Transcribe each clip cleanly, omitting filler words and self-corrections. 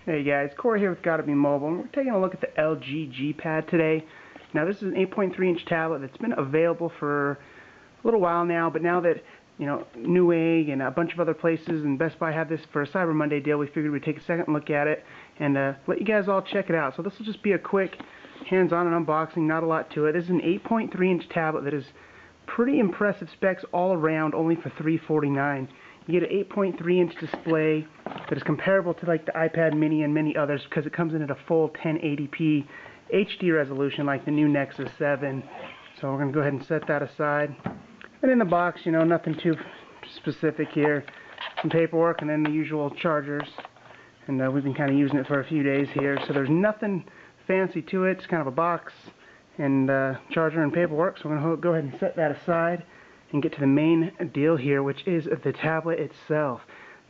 Hey guys, Corey here with GottaBeMobile, and we're taking a look at the LG G Pad today. Now this is an 8.3-inch tablet that's been available for a little while now, but now that Newegg and a bunch of other places and Best Buy have this for a Cyber Monday deal, we figured we'd take a second look at it and let you guys all check it out. So this will just be a quick hands-on and unboxing, not a lot to it. This is an 8.3-inch tablet that is pretty impressive specs all around, only for $349. You get an 8.3-inch display that is comparable to like the iPad mini and many others because it comes in at a full 1080p HD resolution like the new Nexus 7. So we're going to go ahead and set that aside. And in the box, nothing too specific here. Some paperwork and then the usual chargers. And we've been kind of using it for a few days here. So there's nothing fancy to it. It's kind of a box and charger and paperwork. So we're going to go ahead and set that aside and get to the main deal here, which is the tablet itself.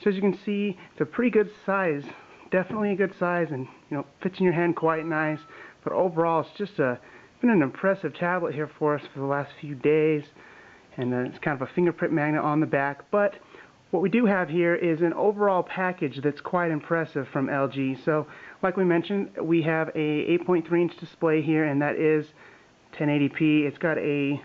So as you can see, it's a pretty good size, definitely a good size, and fits in your hand quite nice. But overall, it's just been an impressive tablet here for us for the last few days, and it's kind of a fingerprint magnet on the back. But what we do have here is an overall package that's quite impressive from LG. So, like we mentioned, we have a 8.3-inch display here, and that is 1080p. It's got a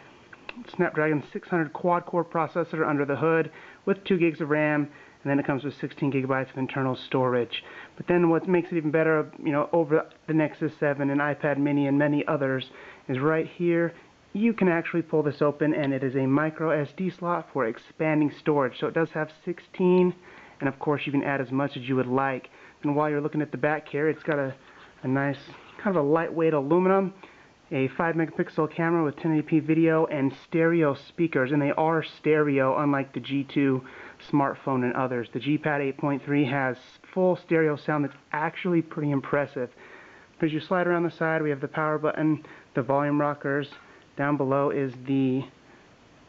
Snapdragon 600 quad-core processor under the hood with 2 gigs of RAM, and then it comes with 16 gigabytes of internal storage. But then what makes it even better, over the Nexus 7 and iPad mini and many others, is right here you can actually pull this open, and it is a micro SD slot for expanding storage. So it does have 16, and of course you can add as much as you would like. And while you're looking at the back here, it's got a nice kind of a lightweight aluminum, a 5-megapixel camera with 1080p video, and stereo speakers, and they are stereo unlike the G2 smartphone and others. The G Pad 8.3 has full stereo sound that's actually pretty impressive. As you slide around the side, we have the power button, the volume rockers. Down below is the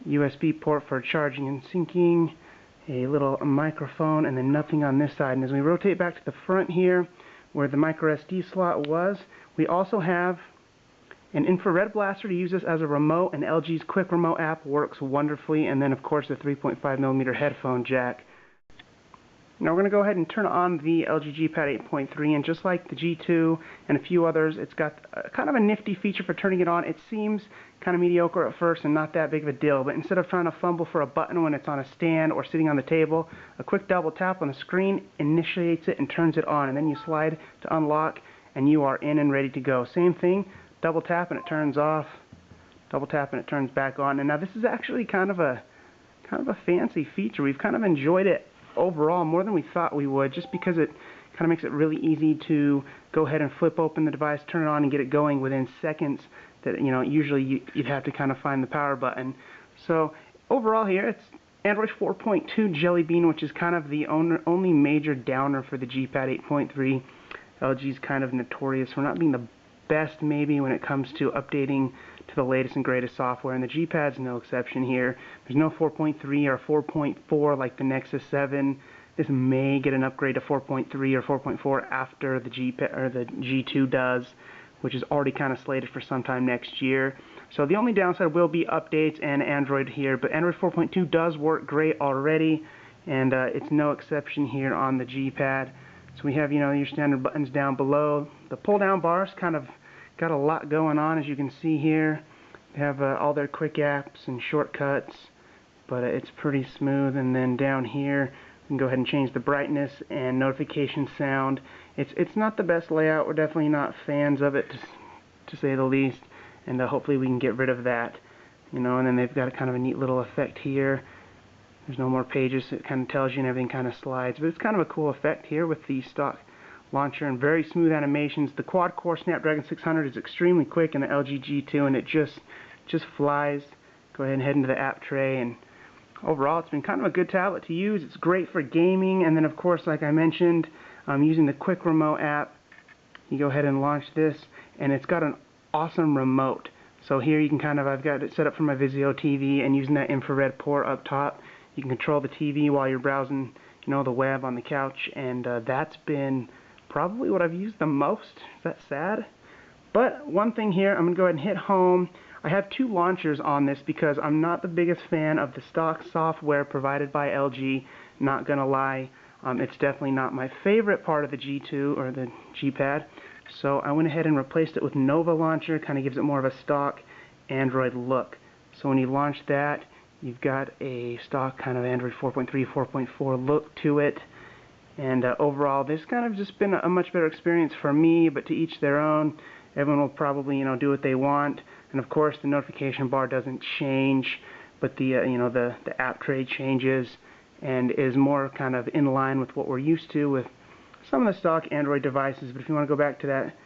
USB port for charging and syncing, a little microphone, and then nothing on this side. And as we rotate back to the front here, where the micro SD slot was, we also have an infrared blaster to use this as a remote, and LG's Quick Remote app works wonderfully, and then of course the 3.5mm headphone jack. Now we're going to go ahead and turn on the LG G Pad 8.3, and just like the G2 and a few others, it's got kind of a nifty feature for turning it on. It seems kind of mediocre at first and not that big of a deal, but instead of trying to fumble for a button when it's on a stand or sitting on the table, a quick double tap on the screen initiates it and turns it on, and then you slide to unlock and you are in and ready to go. Same thing. Double tap and it turns off, double tap and it turns back on. And now this is actually kind of a fancy feature. We've kind of enjoyed it overall more than we thought we would, just because it kind of makes it really easy to go ahead and flip open the device, turn it on, and get it going within seconds that usually you'd have to kind of find the power button. So overall here, it's Android 4.2 Jelly Bean, which is kind of the only major downer for the G Pad 8.3. LG's kind of notorious for not being the best maybe when it comes to updating to the latest and greatest software, and the G Pad's no exception here. There's no 4.3 or 4.4 like the Nexus 7. This may get an upgrade to 4.3 or 4.4 after the the G2 does, which is already kind of slated for sometime next year. So the only downside will be updates and Android here, but Android 4.2 does work great already, and it's no exception here on the G Pad. So we have, your standard buttons down below. The pull-down bars kind of got a lot going on, as you can see here. They have all their quick apps and shortcuts, but it's pretty smooth. And then down here, we can go ahead and change the brightness and notification sound. It's not the best layout. We're definitely not fans of it, to say the least. And hopefully we can get rid of that. And then they've got kind of a neat little effect here. There's no more pages, so it kind of tells you and everything kind of slides. But it's kind of a cool effect here with the stock launcher and very smooth animations. The quad-core Snapdragon 600 is extremely quick in the LG G2, and it just flies. Go ahead and head into the app tray, and overall it's been kind of a good tablet to use. It's great for gaming, and then of course, like I mentioned, using the Quick Remote app, you go ahead and launch this, and it's got an awesome remote. So here you can I've got it set up for my Vizio TV, and using that infrared port up top, you can control the TV while you're browsing, the web on the couch, and that's been probably what I've used the most. Is that sad? But one thing here, I'm going to go ahead and hit home. I have two launchers on this because I'm not the biggest fan of the stock software provided by LG, not going to lie. It's definitely not my favorite part of the G2 or the G-Pad, so I went ahead and replaced it with Nova Launcher. Kind of gives it more of a stock Android look. So when you launch that, you've got a stock kind of Android 4.3, 4.4 look to it. And overall, this kind of just been a much better experience for me, but to each their own. Everyone will probably, do what they want. And of course, the notification bar doesn't change, but the app tray changes and is more kind of in line with what we're used to with some of the stock Android devices. But if you want to go back to that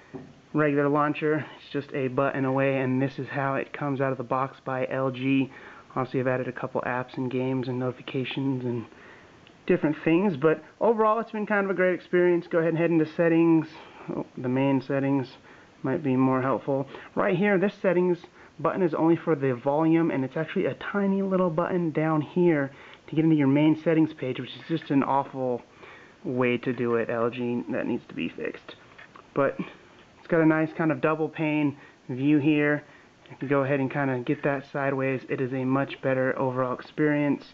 regular launcher, it's just a button away, and this is how it comes out of the box by LG. Obviously, I've added a couple apps and games and notifications and different things, but overall it's been kind of a great experience. Go ahead and head into settings. The main settings might be more helpful. Right here, this settings button is only for the volume, and it's actually a tiny little button down here to get into your main settings page, which is just an awful way to do it, LG. That needs to be fixed. But it's got a nice kind of double pane view here. If you go ahead and kind of get that sideways, it is a much better overall experience.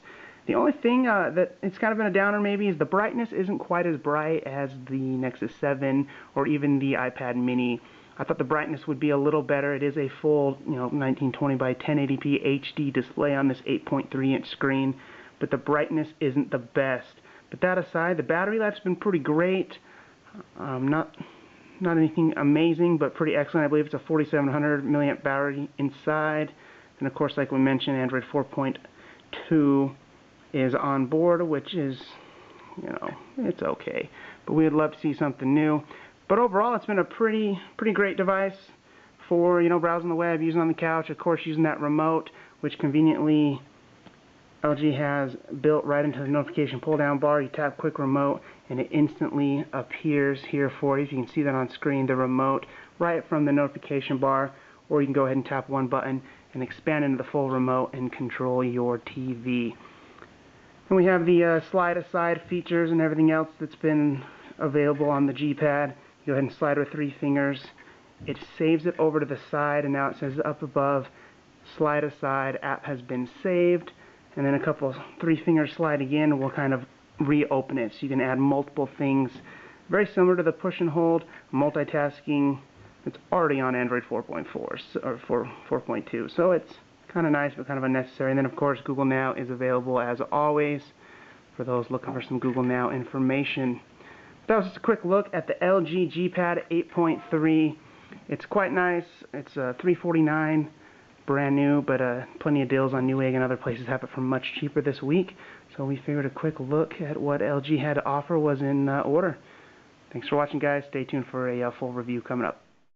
The only thing that it's kind of been a downer maybe is the brightness isn't quite as bright as the Nexus 7 or even the iPad mini. I thought the brightness would be a little better. It is a full 1920 by 1080p HD display on this 8.3-inch screen, but the brightness isn't the best. But that aside, the battery life's been pretty great. Not anything amazing, but pretty excellent. I believe it's a 4700 milliamp battery inside. And of course, like we mentioned, Android 4.2 is on board, which is, it's okay. But we would love to see something new. But overall, it's been a pretty great device for, browsing the web, using on the couch, of course, using that remote, which conveniently LG has built right into the notification pull-down bar. You tap quick remote, and it instantly appears here for you. If you can see that on screen, the remote right from the notification bar, or you can go ahead and tap one button and expand into the full remote and control your TV. And we have the slide-aside features and everything else that's been available on the G-Pad. You go ahead and slide with 3 fingers. It saves it over to the side, and now it says up above, slide aside, app has been saved. And then 3 finger slide again will kind of reopen it. So you can add multiple things. Very similar to the push and hold multitasking that's already on Android 4.4 or 4.2. So it's kind of nice, but kind of unnecessary. And then, of course, Google Now is available as always for those looking for some Google Now information. That was just a quick look at the LG G-Pad 8.3. It's quite nice. It's $349, brand new, but plenty of deals on Newegg and other places have it for much cheaper this week. So we figured a quick look at what LG had to offer was in order. Thanks for watching, guys. Stay tuned for a full review coming up.